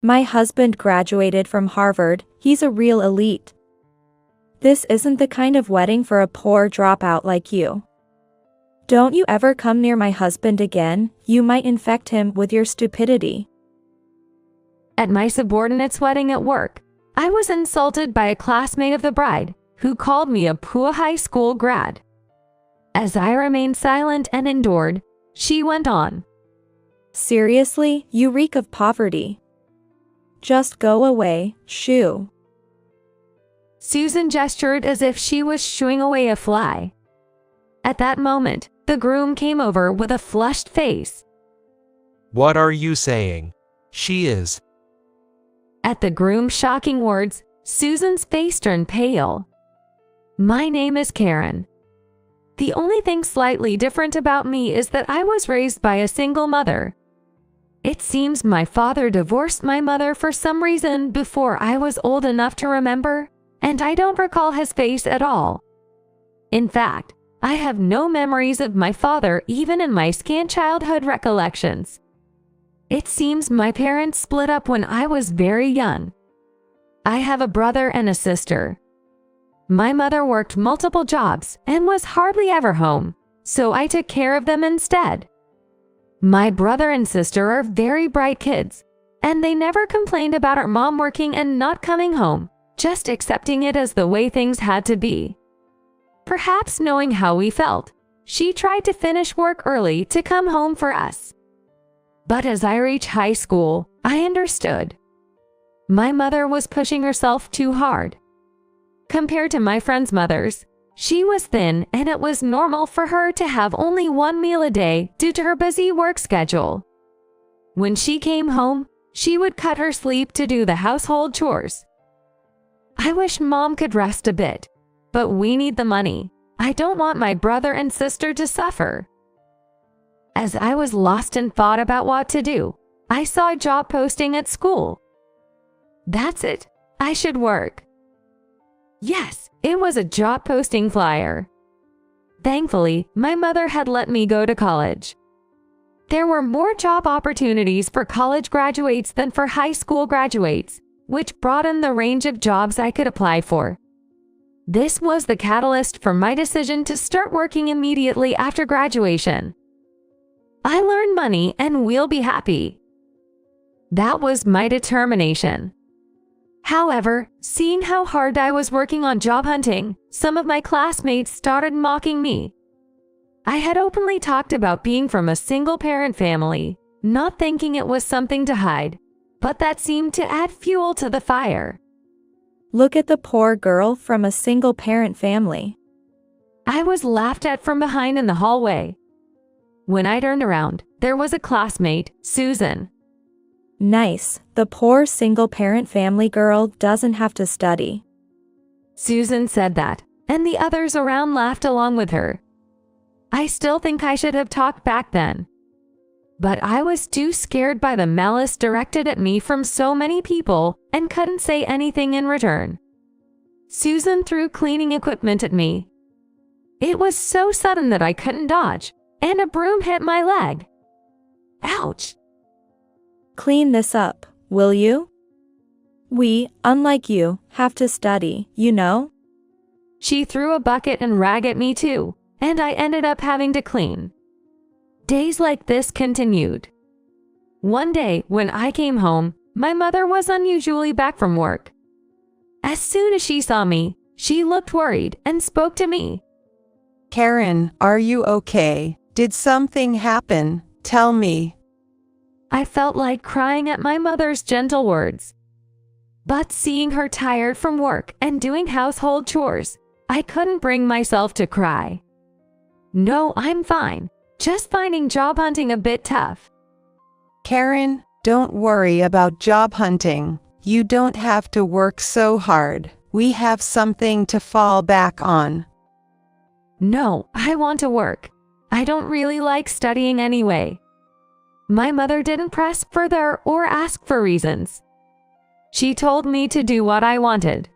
My husband graduated from Harvard, he's a real elite. This isn't the kind of wedding for a poor dropout like you. Don't you ever come near my husband again, you might infect him with your stupidity. At my subordinate's wedding at work, I was insulted by a classmate of the bride, who called me a poor high school grad. As I remained silent and endured, she went on. Seriously, you reek of poverty. Just go away, shoo. Susan gestured as if she was shooing away a fly. At that moment, the groom came over with a flushed face. What are you saying? She is. At the groom's shocking words, Susan's face turned pale. My name is Karen. The only thing slightly different about me is that I was raised by a single mother. It seems my father divorced my mother for some reason before I was old enough to remember, and I don't recall his face at all. In fact, I have no memories of my father even in my scant childhood recollections. It seems my parents split up when I was very young. I have a brother and a sister. My mother worked multiple jobs and was hardly ever home, so I took care of them instead. My brother and sister are very bright kids, and they never complained about our mom working and not coming home, just accepting it as the way things had to be. Perhaps knowing how we felt, she tried to finish work early to come home for us. But as I reached high school, I understood. My mother was pushing herself too hard. Compared to my friends' mothers, she was thin and it was normal for her to have only one meal a day due to her busy work schedule. When she came home, she would cut her sleep to do the household chores. I wish Mom could rest a bit, but we need the money. I don't want my brother and sister to suffer. As I was lost in thought about what to do, I saw a job posting at school. That's it. I should work. Yes, it was a job posting flyer. Thankfully, my mother had let me go to college. There were more job opportunities for college graduates than for high school graduates, which broadened the range of jobs I could apply for. This was the catalyst for my decision to start working immediately after graduation. I learned money and we'll be happy. That was my determination. However, seeing how hard I was working on job hunting, some of my classmates started mocking me. I had openly talked about being from a single-parent family, not thinking it was something to hide, but that seemed to add fuel to the fire. Look at the poor girl from a single-parent family. I was laughed at from behind in the hallway. When I turned around, there was a classmate, Susan. Nice, the poor single-parent family girl doesn't have to study. Susan said that, and the others around laughed along with her. I still think I should have talked back then. But I was too scared by the malice directed at me from so many people and couldn't say anything in return. Susan threw cleaning equipment at me. It was so sudden that I couldn't dodge, and a broom hit my leg. Ouch! Clean this up, will you? We, unlike you, have to study, you know? She threw a bucket and rag at me too, and I ended up having to clean. Days like this continued. One day, when I came home, my mother was unusually back from work. As soon as she saw me, she looked worried and spoke to me. Karen, are you okay? Did something happen? Tell me. I felt like crying at my mother's gentle words. But seeing her tired from work and doing household chores, I couldn't bring myself to cry. No, I'm fine. Just finding job hunting a bit tough. Karen, don't worry about job hunting. You don't have to work so hard. We have something to fall back on. No, I want to work. I don't really like studying anyway. My mother didn't press further or ask for reasons. She told me to do what I wanted.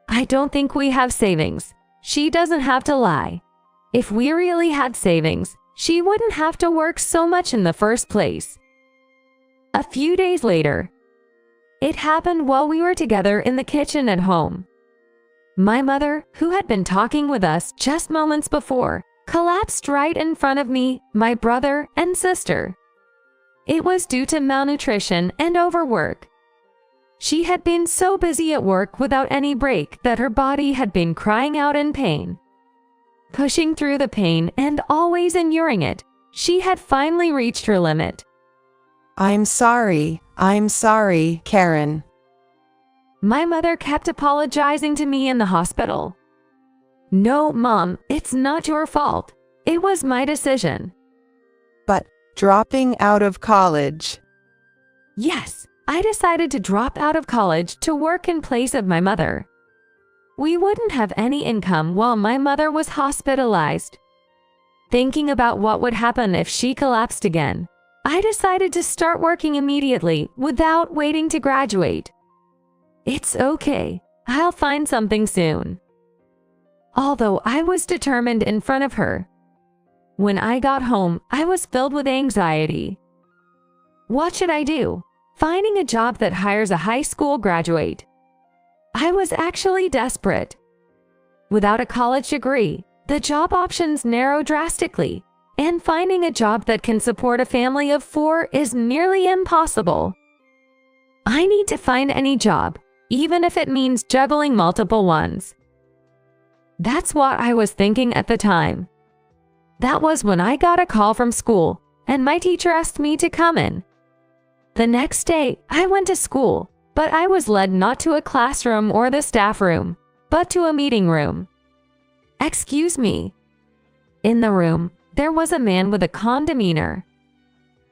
I don't think we have savings. She doesn't have to lie. If we really had savings, she wouldn't have to work so much in the first place. A few days later, It happened while we were together in the kitchen at home. My mother, who had been talking with us just moments before, collapsed right in front of me, my brother, and sister. It was due to malnutrition and overwork. She had been so busy at work without any break that her body had been crying out in pain. Pushing through the pain and always enduring it, she had finally reached her limit. I'm sorry, Karen. My mother kept apologizing to me in the hospital. No, Mom, it's not your fault. It was my decision. But dropping out of college. Yes, I decided to drop out of college to work in place of my mother. We wouldn't have any income while my mother was hospitalized. Thinking about what would happen if she collapsed again, I decided to start working immediately without waiting to graduate. It's okay, I'll find something soon. Although I was determined in front of her. When I got home, I was filled with anxiety. What should I do? Finding a job that hires a high school graduate. I was actually desperate. Without a college degree, the job options narrow drastically, and finding a job that can support a family of 4 is nearly impossible. I need to find any job, even if it means juggling multiple ones. That's what I was thinking at the time. That was when I got a call from school, and my teacher asked me to come in. The next day, I went to school, but I was led not to a classroom or the staff room, but to a meeting room. Excuse me. In the room, there was a man with a calm demeanor.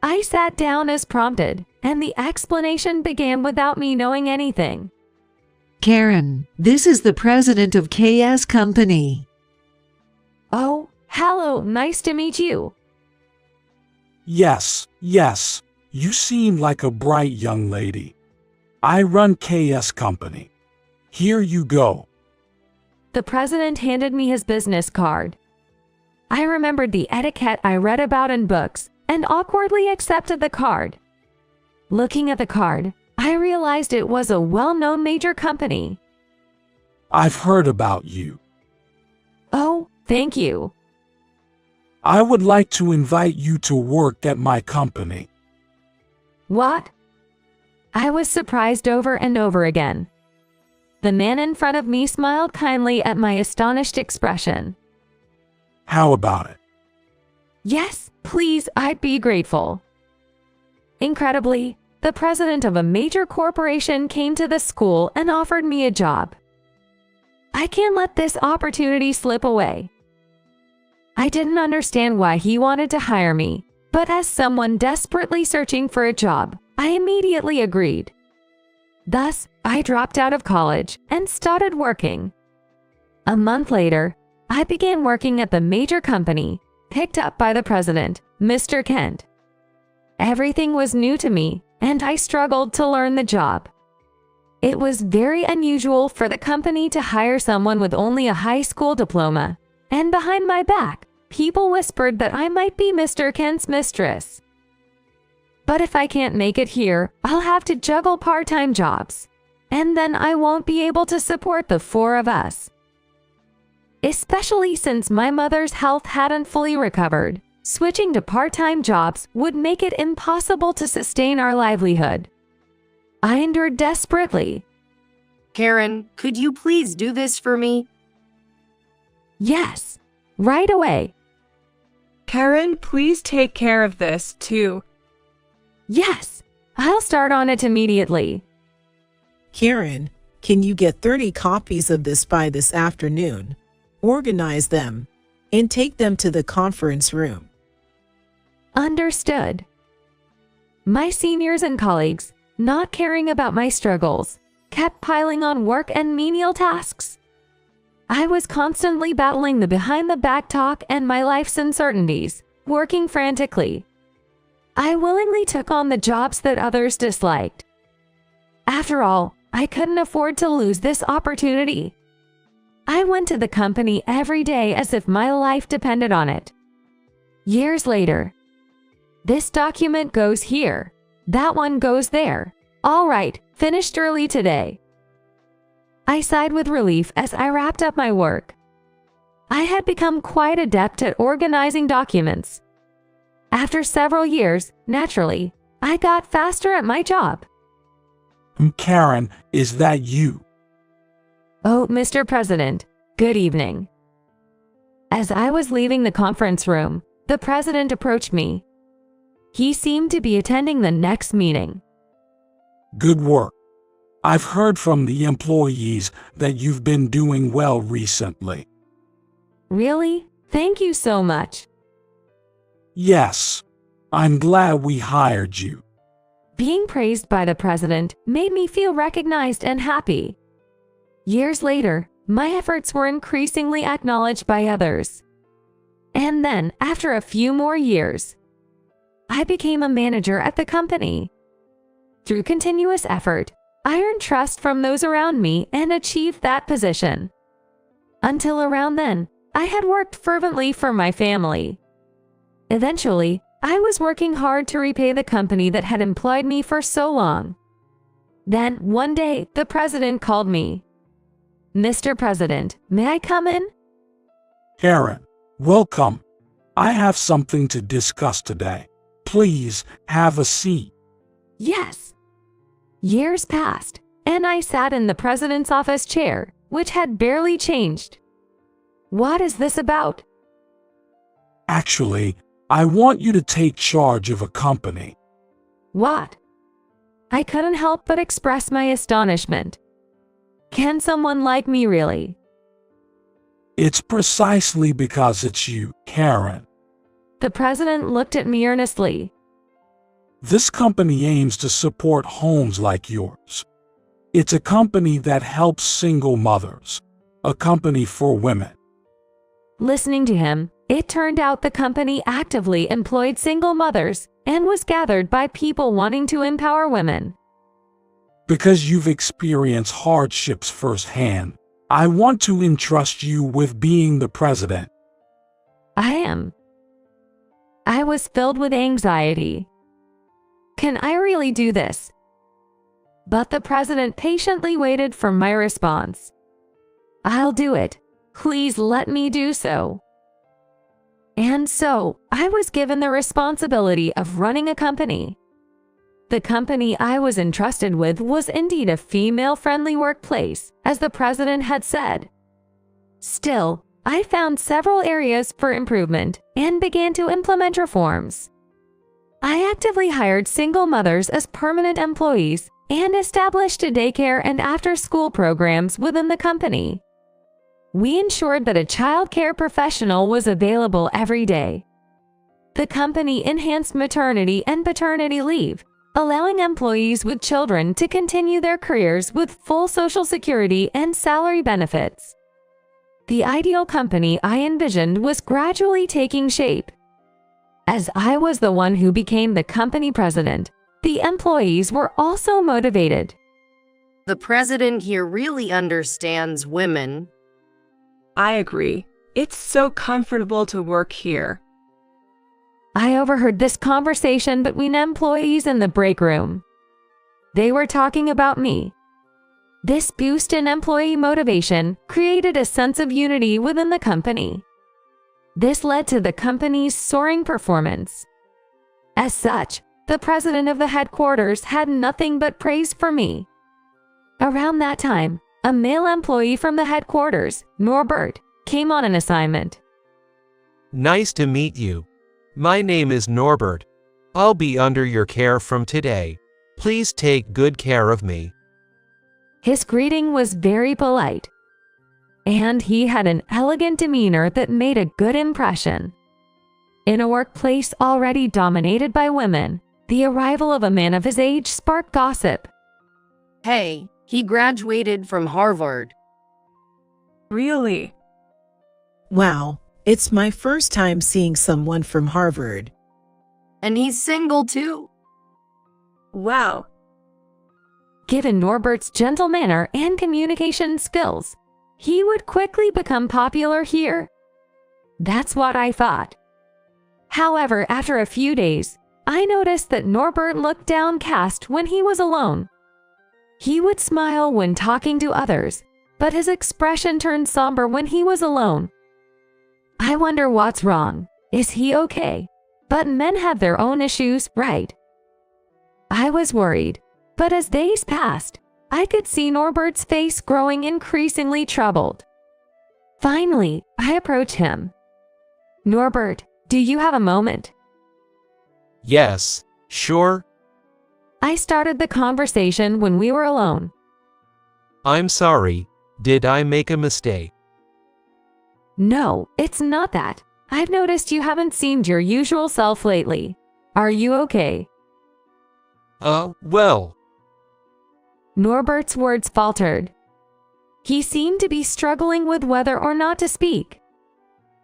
I sat down as prompted, and the explanation began without me knowing anything. Karen, this is the president of KS Company. Oh, hello, nice to meet you. Yes. You seem like a bright young lady. I run KS Company. Here you go. The president handed me his business card. I remembered the etiquette I read about in books and awkwardly accepted the card. Looking at the card, I realized it was a well-known major company. I've heard about you. Oh, thank you. I would like to invite you to work at my company. What? I was surprised over and over again. The man in front of me smiled kindly at my astonished expression. How about it? Yes, please, I'd be grateful. Incredibly, the president of a major corporation came to the school and offered me a job. I can't let this opportunity slip away. I didn't understand why he wanted to hire me, but as someone desperately searching for a job, I immediately agreed. Thus, I dropped out of college and started working. A month later, I began working at the major company, picked up by the president, Mr. Kent. Everything was new to me, and I struggled to learn the job. It was very unusual for the company to hire someone with only a high school diploma, and behind my back, people whispered that I might be Mr. Kent's mistress. But if I can't make it here, I'll have to juggle part-time jobs, and then I won't be able to support the 4 of us. Especially since my mother's health hadn't fully recovered, switching to part-time jobs would make it impossible to sustain our livelihood. I endured desperately. Karen, could you please do this for me? Yes, right away. Karen, please take care of this, too. Yes, I'll start on it immediately. Karen, can you get 30 copies of this by this afternoon? Organize them and take them to the conference room. Understood. My seniors and colleagues, not caring about my struggles, kept piling on work and menial tasks. I was constantly battling the behind-the-back talk and my life's uncertainties, working frantically. I willingly took on the jobs that others disliked. After all, I couldn't afford to lose this opportunity. I went to the company every day as if my life depended on it. Years later, this document goes here, that one goes there, All right, finished early today. I sighed with relief as I wrapped up my work. I had become quite adept at organizing documents. After several years, naturally, I got faster at my job. Karen, is that you? Oh, Mr. President, good evening. As I was leaving the conference room, the president approached me. He seemed to be attending the next meeting. Good work. I've heard from the employees that you've been doing well recently. Really? Thank you so much. Yes. I'm glad we hired you. Being praised by the president made me feel recognized and happy. Years later, my efforts were increasingly acknowledged by others. And then, after a few more years, I became a manager at the company. Through continuous effort, I earned trust from those around me and achieved that position. Until around then, I had worked fervently for my family. Eventually, I was working hard to repay the company that had employed me for so long. Then, one day, the president called me. Mr. President, may I come in? Karen, welcome. I have something to discuss today. Please have a seat. Yes. Years passed, and I sat in the president's office chair, which had barely changed. What is this about? Actually, I want you to take charge of a company. What? I couldn't help but express my astonishment. Can someone like me really? It's precisely because it's you, Karen. The president looked at me earnestly. This company aims to support homes like yours. It's a company that helps single mothers, a company for women. Listening to him, it turned out the company actively employed single mothers and was gathered by people wanting to empower women. Because you've experienced hardships firsthand, I want to entrust you with being the president. I was filled with anxiety. Can I really do this? But the president patiently waited for my response. I'll do it. Please let me do so. And so, I was given the responsibility of running a company. The company I was entrusted with was indeed a female-friendly workplace, as the president had said. Still, I found several areas for improvement and began to implement reforms. I actively hired single mothers as permanent employees and established a daycare and after-school programs within the company. We ensured that a child care professional was available every day. The company enhanced maternity and paternity leave, allowing employees with children to continue their careers with full Social Security and salary benefits. The ideal company I envisioned was gradually taking shape. As I was the one who became the company president, the employees were also motivated. The president here really understands women. I agree. It's so comfortable to work here. I overheard this conversation between employees in the break room. They were talking about me. This boost in employee motivation created a sense of unity within the company. This led to the company's soaring performance. As such, the president of the headquarters had nothing but praise for me. Around that time, a male employee from the headquarters, Norbert, came on an assignment. Nice to meet you. My name is Norbert. I'll be under your care from today. Please take good care of me. His greeting was very polite, and he had an elegant demeanor that made a good impression. In a workplace already dominated by women, the arrival of a man of his age sparked gossip. Hey, he graduated from Harvard. Really? Wow, it's my first time seeing someone from Harvard. And he's single too. Wow. Given Norbert's gentle manner and communication skills, he would quickly become popular here. That's what I thought. However, after a few days, I noticed that Norbert looked downcast when he was alone. He would smile when talking to others, but his expression turned somber when he was alone. I wonder what's wrong. Is he okay? But men have their own issues, right? I was worried, but as days passed, I could see Norbert's face growing increasingly troubled. Finally, I approached him. Norbert, do you have a moment? Yes, sure. I started the conversation when we were alone. I'm sorry. Did I make a mistake? No, it's not that. I've noticed you haven't seemed your usual self lately. Are you okay? Well. Norbert's words faltered. He seemed to be struggling with whether or not to speak.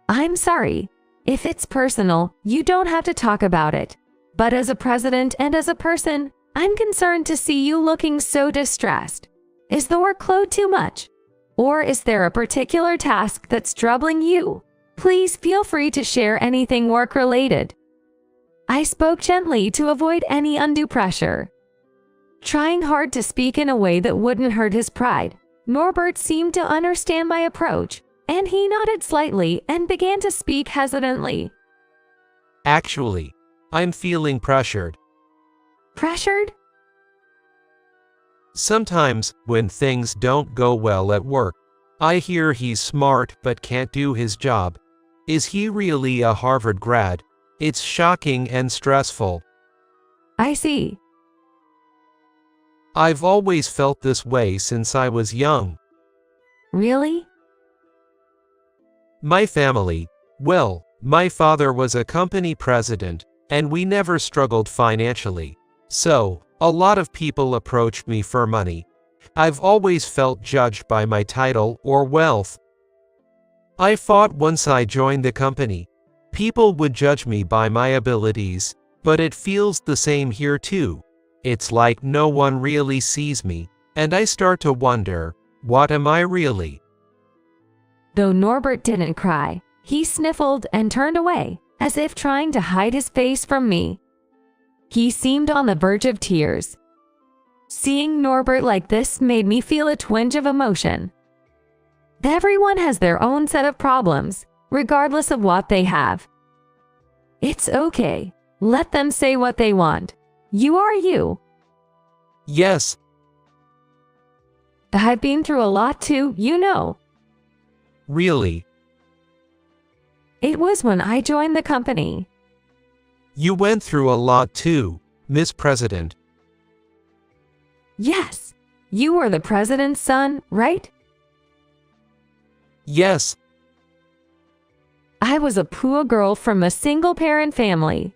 I'm sorry. If it's personal, you don't have to talk about it. But as a president and as a person, I'm concerned to see you looking so distressed. Is the workload too much? Or is there a particular task that's troubling you? Please feel free to share anything work-related. I spoke gently to avoid any undue pressure. Trying hard to speak in a way that wouldn't hurt his pride, Norbert seemed to understand my approach, and he nodded slightly and began to speak hesitantly. Actually, I'm feeling pressured. Pressured? Sometimes, when things don't go well at work, I hear he's smart but can't do his job. Is he really a Harvard grad? It's shocking and stressful. I see. I've always felt this way since I was young. Really? My family, well, my father was a company president, and we never struggled financially. So, a lot of people approached me for money. I've always felt judged by my title or wealth. I thought once I joined the company, people would judge me by my abilities, but it feels the same here too. It's like no one really sees me, and I start to wonder, what am I really? Though Norbert didn't cry, he sniffled and turned away, as if trying to hide his face from me. He seemed on the verge of tears. Seeing Norbert like this made me feel a twinge of emotion. Everyone has their own set of problems, regardless of what they have. It's okay. Let them say what they want. You are you. Yes. I've been through a lot too, you know. Really? It was when I joined the company. You went through a lot too, Miss President. Yes. You were the president's son, right? Yes. I was a poor girl from a single-parent family.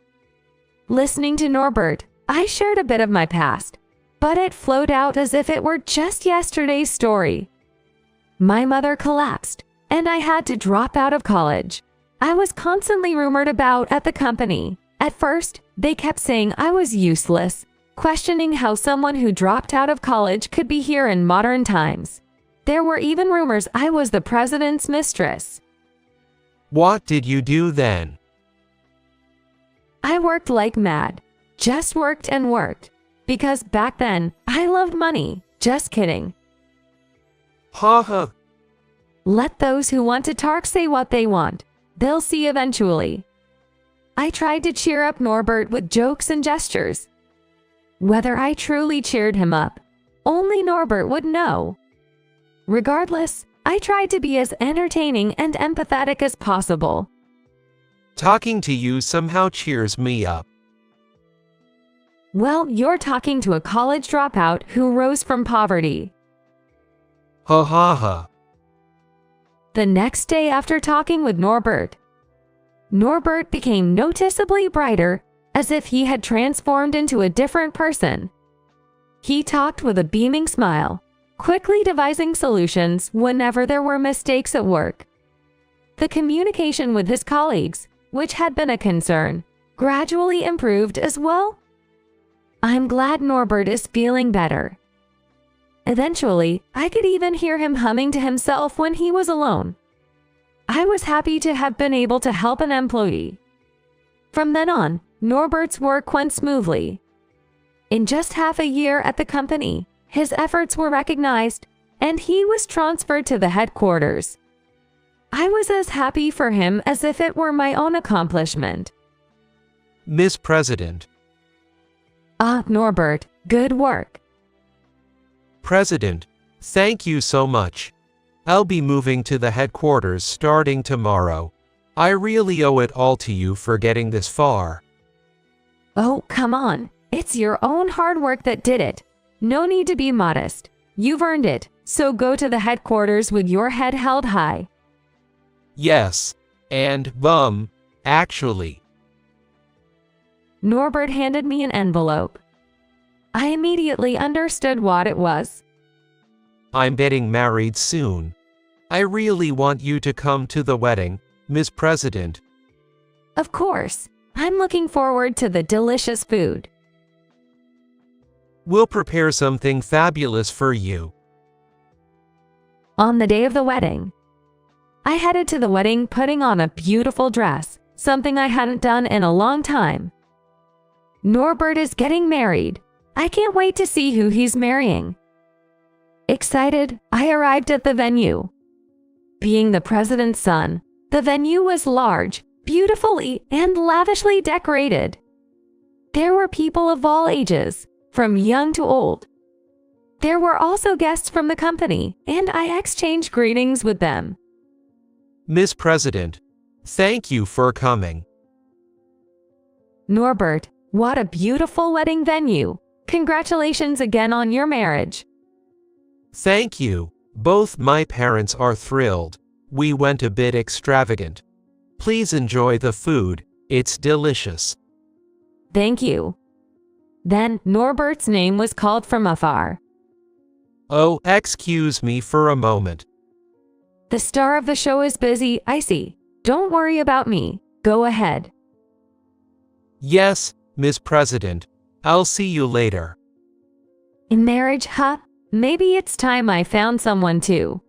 Listening to Norbert, I shared a bit of my past, but it flowed out as if it were just yesterday's story. My mother collapsed, and I had to drop out of college. I was constantly rumored about at the company. At first, they kept saying I was useless, questioning how someone who dropped out of college could be here in modern times. There were even rumors I was the president's mistress. What did you do then? I worked like mad. Just worked and worked. Because back then, I loved money. Just kidding. Ha ha. Let those who want to talk say what they want. They'll see eventually. I tried to cheer up Norbert with jokes and gestures. Whether I truly cheered him up, only Norbert would know. Regardless, I tried to be as entertaining and empathetic as possible. Talking to you somehow cheers me up. Well, you're talking to a college dropout who rose from poverty. Ha ha ha. The next day after talking with Norbert became noticeably brighter, as if he had transformed into a different person. He talked with a beaming smile, quickly devising solutions whenever there were mistakes at work. The communication with his colleagues, which had been a concern, gradually improved as well. I'm glad Norbert is feeling better. Eventually, I could even hear him humming to himself when he was alone. I was happy to have been able to help an employee. From then on, Norbert's work went smoothly. In just half a year at the company, his efforts were recognized, and he was transferred to the headquarters. I was as happy for him as if it were my own accomplishment. Miss President. Norbert, good work. President, thank you so much. I'll be moving to the headquarters starting tomorrow. I really owe it all to you for getting this far. Oh, come on. It's your own hard work that did it. No need to be modest. You've earned it, so go to the headquarters with your head held high. Yes, and, actually. Norbert handed me an envelope. I immediately understood what it was. I'm getting married soon. I really want you to come to the wedding, Miss President. Of course. I'm looking forward to the delicious food. We'll prepare something fabulous for you. On the day of the wedding, I headed to the wedding putting on a beautiful dress, something I hadn't done in a long time. Norbert is getting married. I can't wait to see who he's marrying. Excited, I arrived at the venue. Being the president's son, the venue was large, beautifully and lavishly decorated. There were people of all ages, from young to old. There were also guests from the company, and I exchanged greetings with them. Miss President, thank you for coming. Norbert, what a beautiful wedding venue. Congratulations again on your marriage. Thank you. Both my parents are thrilled. We went a bit extravagant. Please enjoy the food. It's delicious. Thank you. Then Norbert's name was called from afar. Oh, excuse me for a moment. The star of the show is busy, I see. Don't worry about me. Go ahead. Yes, Miss President. I'll see you later. In marriage, huh? Maybe it's time I found someone too.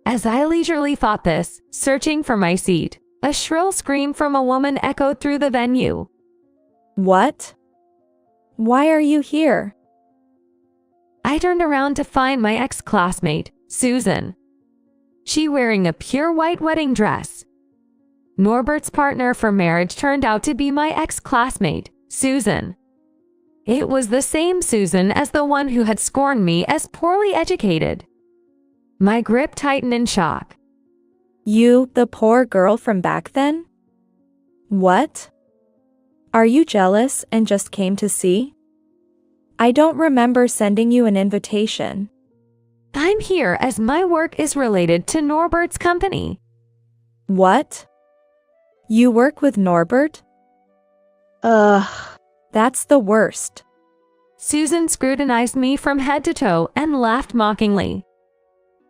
As I leisurely thought this, searching for my seat, a shrill scream from a woman echoed through the venue. What? Why are you here? I turned around to find my ex-classmate, Susan. She wearing a pure white wedding dress. Norbert's partner for marriage turned out to be my ex-classmate, Susan. It was the same Susan as the one who had scorned me as poorly educated. My grip tightened in shock. You, the poor girl from back then? What? Are you jealous and just came to see? I don't remember sending you an invitation. I'm here as my work is related to Norbert's company. What? You work with Norbert? That's the worst. Susan scrutinized me from head to toe and laughed mockingly.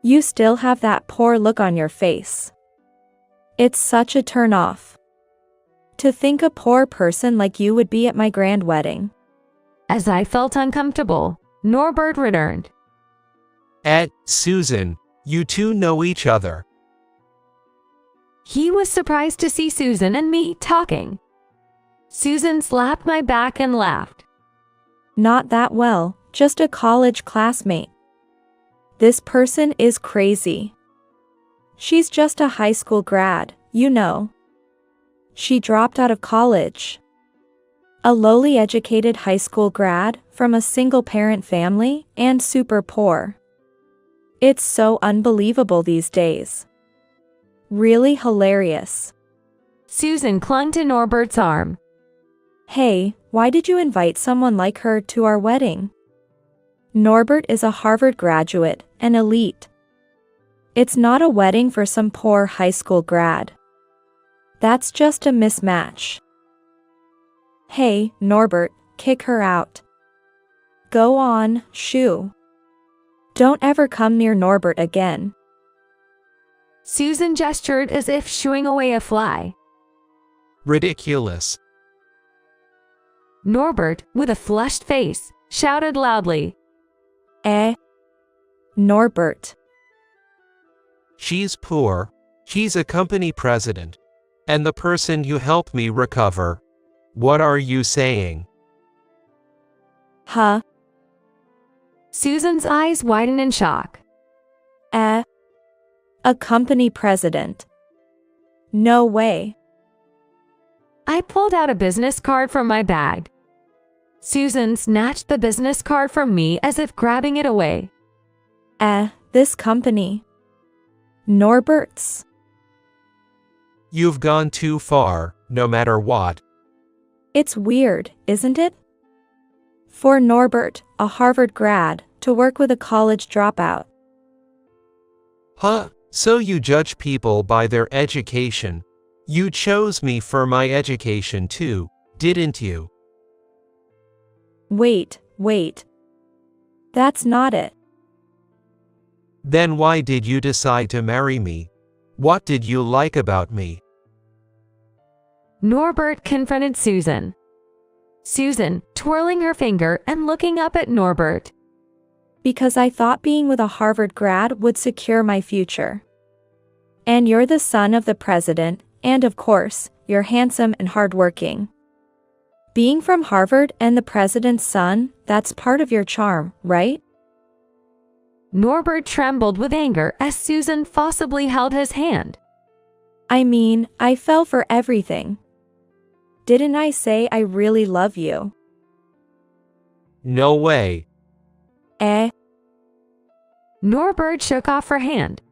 You still have that poor look on your face. It's such a turn-off. To think a poor person like you would be at my grand wedding. As I felt uncomfortable, Norbert returned. Susan, you two know each other. He was surprised to see Susan and me talking. Susan slapped my back and laughed. Not that well, just a college classmate. This person is crazy. She's just a high school grad, you know. She dropped out of college. A lowly educated high school grad from a single-parent family and super poor. It's so unbelievable these days. Really hilarious. Susan clung to Norbert's arm. Hey, why did you invite someone like her to our wedding? Norbert is a Harvard graduate, an elite. It's not a wedding for some poor high school grad. That's just a mismatch. Hey, Norbert, kick her out. Go on, shoo. Don't ever come near Norbert again. Susan gestured as if shooing away a fly. Ridiculous. Norbert, with a flushed face, shouted loudly. Norbert. She's poor. She's a company president. And the person who helped me recover. What are you saying? Huh? Susan's eyes widen in shock. A company president. No way. I pulled out a business card from my bag. Susan snatched the business card from me as if grabbing it away. This company. Norbert's. You've gone too far, no matter what. It's weird, isn't it? For Norbert, a Harvard grad, to work with a college dropout. Huh? So you judge people by their education. You chose me for my education too, didn't you? Wait. That's not it. Then why did you decide to marry me? What did you like about me? Norbert confronted Susan. Susan, twirling her finger and looking up at Norbert. Because I thought being with a Harvard grad would secure my future. And you're the son of the president, and of course, you're handsome and hardworking. Being from Harvard and the president's son, that's part of your charm, right? Norbert trembled with anger as Susan forcibly held his hand. I mean, I fell for everything. Didn't I say I really love you? No way. Norbert shook off her hand.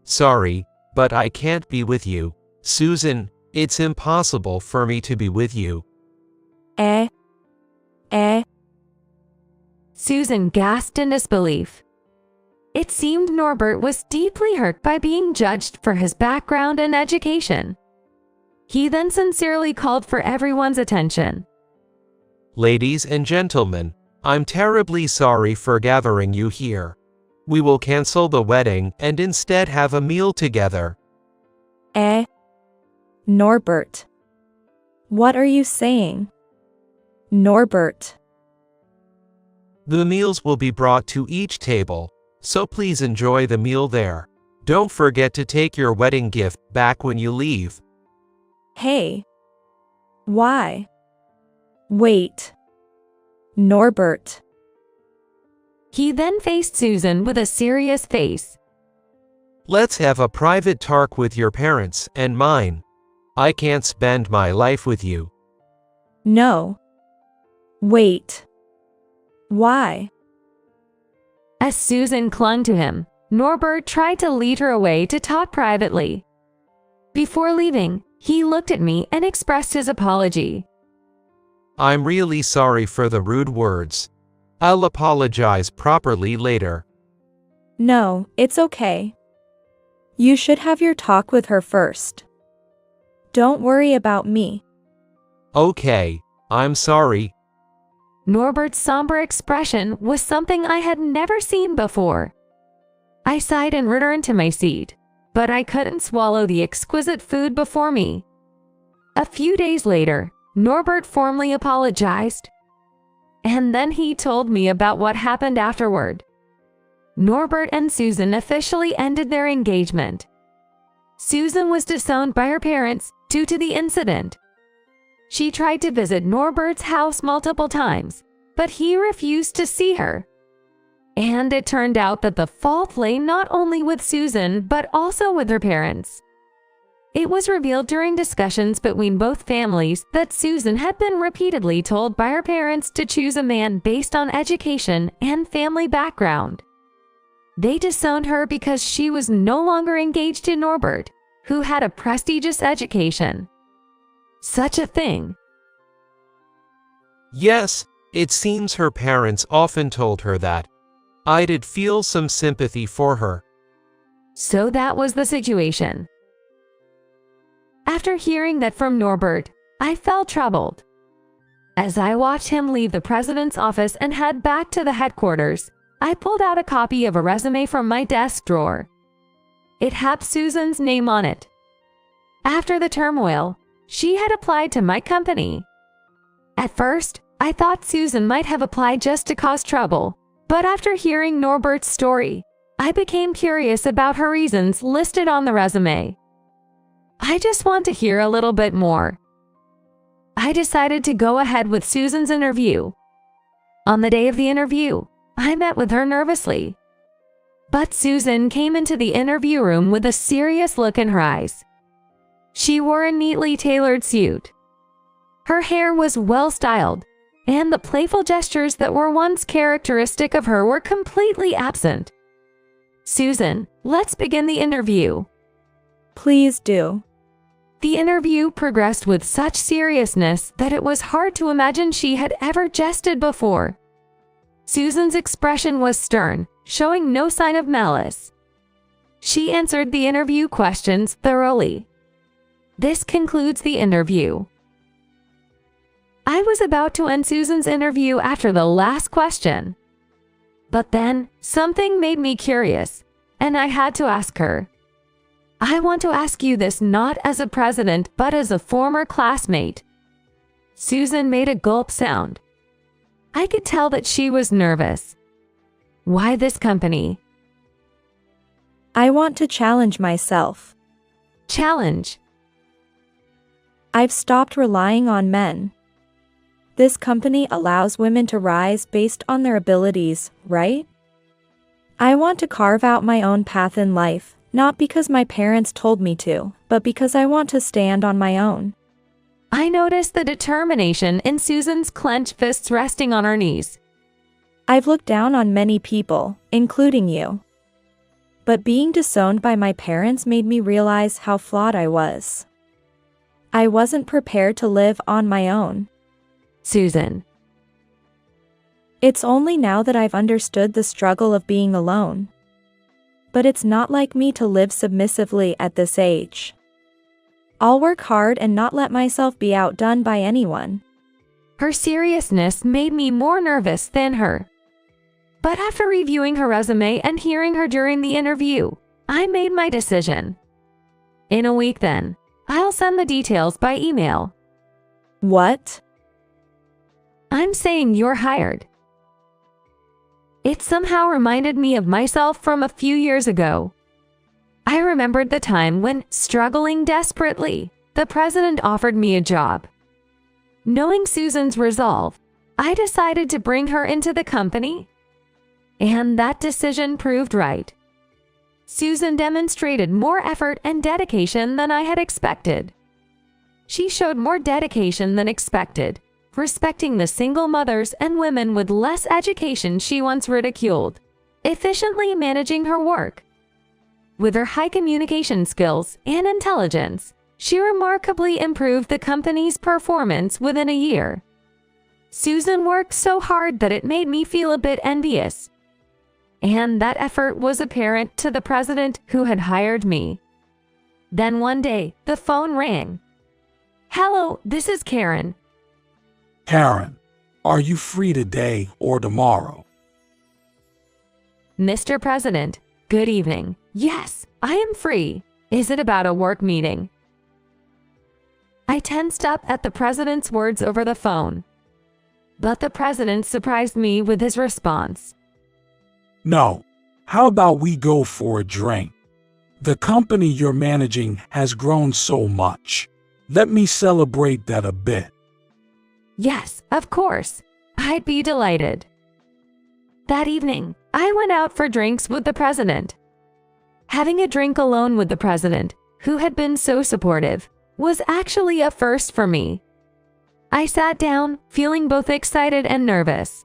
Sorry, but I can't be with you, Susan. It's impossible for me to be with you. Susan gasped in disbelief. It seemed Norbert was deeply hurt by being judged for his background and education. He then sincerely called for everyone's attention. Ladies and gentlemen, I'm terribly sorry for gathering you here. We will cancel the wedding and instead have a meal together. Norbert. What are you saying? Norbert. The meals will be brought to each table, so please enjoy the meal there. Don't forget to take your wedding gift back when you leave. Hey. Why? Wait. Norbert. He then faced Susan with a serious face. Let's have a private talk with your parents and mine. I can't spend my life with you. No. Wait. Why? As Susan clung to him, Norbert tried to lead her away to talk privately. Before leaving, he looked at me and expressed his apology. I'm really sorry for the rude words. I'll apologize properly later. No, it's okay. You should have your talk with her first. Don't worry about me. Okay, I'm sorry. Norbert's somber expression was something I had never seen before. I sighed and returned to my seat, but I couldn't swallow the exquisite food before me. A few days later, Norbert formally apologized. And then he told me about what happened afterward. Norbert and Susan officially ended their engagement. Susan was disowned by her parents due to the incident. She tried to visit Norbert's house multiple times, but he refused to see her. And it turned out that the fault lay not only with Susan, but also with her parents. It was revealed during discussions between both families that Susan had been repeatedly told by her parents to choose a man based on education and family background. They disowned her because she was no longer engaged to Norbert, who had a prestigious education. Such a thing. Yes, it seems her parents often told her that. I did feel some sympathy for her. So that was the situation. After hearing that from Norbert, I felt troubled. As I watched him leave the president's office and head back to the headquarters, I pulled out a copy of a resume from my desk drawer. It had Susan's name on it. After the turmoil, she had applied to my company. At first, I thought Susan might have applied just to cause trouble, but after hearing Norbert's story, I became curious about her reasons listed on the resume. I just want to hear a little bit more. I decided to go ahead with Susan's interview. On the day of the interview, I met with her nervously. But Susan came into the interview room with a serious look in her eyes. She wore a neatly tailored suit. Her hair was well styled, and the playful gestures that were once characteristic of her were completely absent. Susan, let's begin the interview. Please do. The interview progressed with such seriousness that it was hard to imagine she had ever jested before. Susan's expression was stern, showing no sign of malice. She answered the interview questions thoroughly. This concludes the interview. I was about to end Susan's interview after the last question. But then, something made me curious, and I had to ask her. I want to ask you this not as a president, but as a former classmate. Susan made a gulp sound. I could tell that she was nervous. Why this company? I want to challenge myself. Challenge. I've stopped relying on men. This company allows women to rise based on their abilities, right? I want to carve out my own path in life, not because my parents told me to, but because I want to stand on my own. I noticed the determination in Susan's clenched fists resting on her knees. I've looked down on many people, including you. But being disowned by my parents made me realize how flawed I was. I wasn't prepared to live on my own. Susan. It's only now that I've understood the struggle of being alone. But it's not like me to live submissively at this age. I'll work hard and not let myself be outdone by anyone. Her seriousness made me more nervous than her. But after reviewing her resume and hearing her during the interview, I made my decision. In a week then, I'll send the details by email. What? I'm saying you're hired. It somehow reminded me of myself from a few years ago. I remembered the time when, struggling desperately, the president offered me a job. Knowing Susan's resolve, I decided to bring her into the company. And that decision proved right. Susan demonstrated more effort and dedication than I had expected. She showed more dedication than expected, respecting the single mothers and women with less education she once ridiculed, efficiently managing her work. With her high communication skills and intelligence, she remarkably improved the company's performance within a year. Susan worked so hard that it made me feel a bit envious. And that effort was apparent to the president who had hired me. Then one day, the phone rang. Hello, this is Karen. Karen, are you free today or tomorrow? Mr. President, good evening. Yes, I am free. Is it about a work meeting? I tensed up at the president's words over the phone. But the president surprised me with his response. No. How about we go for a drink? The company you're managing has grown so much. Let me celebrate that a bit. Yes, of course. I'd be delighted. That evening, I went out for drinks with the president. Having a drink alone with the president, who had been so supportive, was actually a first for me. I sat down, feeling both excited and nervous.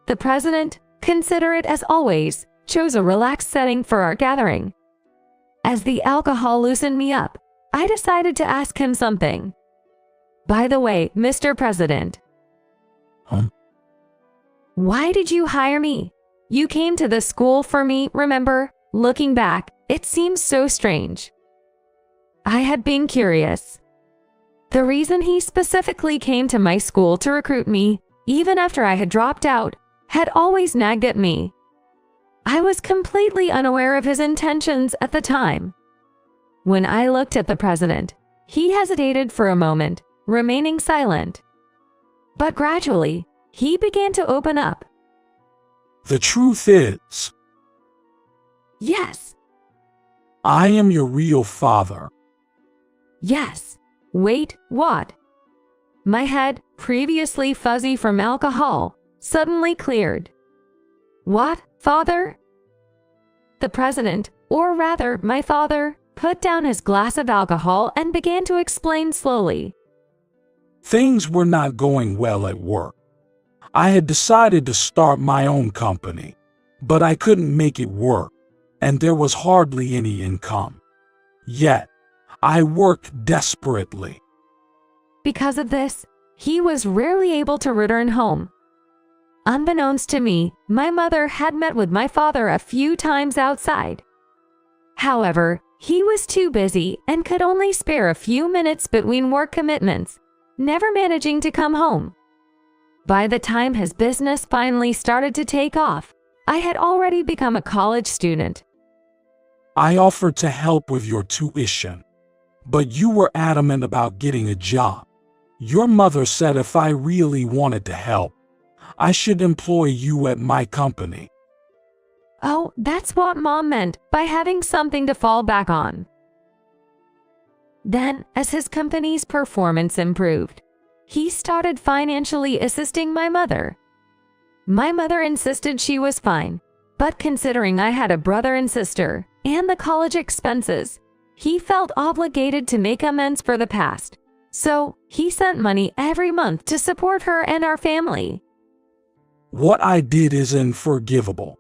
The president, considerate as always, chose a relaxed setting for our gathering. As the alcohol loosened me up, I decided to ask him something. By the way, Mr. President. Why did you hire me? You came to the school for me, remember? Looking back, it seems so strange. I had been curious. The reason he specifically came to my school to recruit me, even after I had dropped out, had always nagged at me. I was completely unaware of his intentions at the time. When I looked at the president, he hesitated for a moment, remaining silent. But gradually, he began to open up. The truth is, Yes. I am your real father. Yes. Wait, what? My head, previously fuzzy from alcohol, suddenly cleared. What, father? The president, or rather my father, put down his glass of alcohol and began to explain slowly. Things were not going well at work. I had decided to start my own company, but I couldn't make it work, and there was hardly any income. Yet, I worked desperately. Because of this, he was rarely able to return home. Unbeknownst to me, my mother had met with my father a few times outside. However, he was too busy and could only spare a few minutes between work commitments, never managing to come home. By the time his business finally started to take off, I had already become a college student. I offered to help with your tuition, but you were adamant about getting a job. Your mother said if I really wanted to help, I should employ you at my company. Oh, that's what Mom meant by having something to fall back on. Then, as his company's performance improved, he started financially assisting my mother. My mother insisted she was fine, but considering I had a brother and sister, and the college expenses, he felt obligated to make amends for the past. So, he sent money every month to support her and our family. What I did is unforgivable.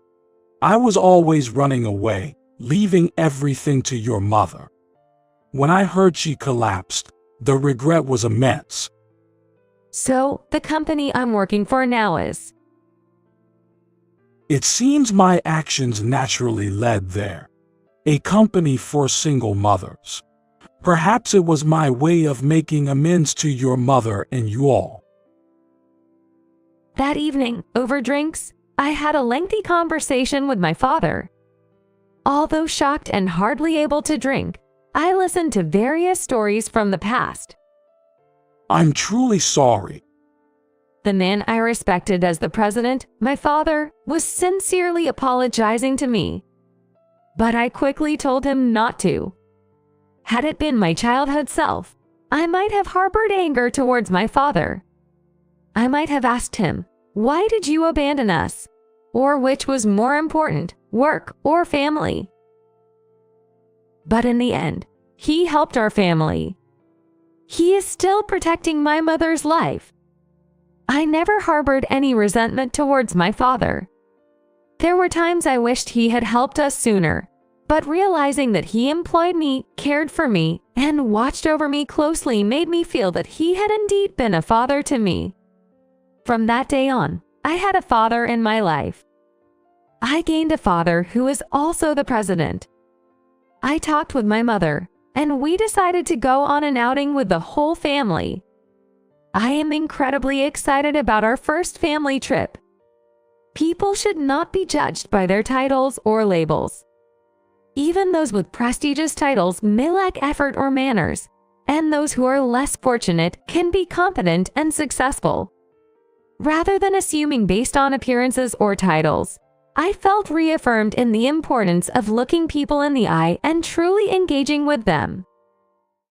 I was always running away, leaving everything to your mother. When I heard she collapsed, the regret was immense. So, the company I'm working for now is. It seems my actions naturally led there. A company for single mothers. Perhaps it was my way of making amends to your mother and you all. That evening, over drinks, I had a lengthy conversation with my father. Although shocked and hardly able to drink, I listened to various stories from the past. I'm truly sorry. The man I respected as the president, my father, was sincerely apologizing to me. But I quickly told him not to. Had it been my childhood self, I might have harbored anger towards my father. I might have asked him, "Why did you abandon us?" Or which was more important, work or family? But in the end, he helped our family. He is still protecting my mother's life. I never harbored any resentment towards my father. There were times I wished he had helped us sooner, but realizing that he employed me, cared for me, and watched over me closely made me feel that he had indeed been a father to me. From that day on, I had a father in my life. I gained a father who is also the president. I talked with my mother, and we decided to go on an outing with the whole family. I am incredibly excited about our first family trip. People should not be judged by their titles or labels. Even those with prestigious titles may lack effort or manners, and those who are less fortunate can be competent and successful. Rather than assuming based on appearances or titles, I felt reaffirmed in the importance of looking people in the eye and truly engaging with them.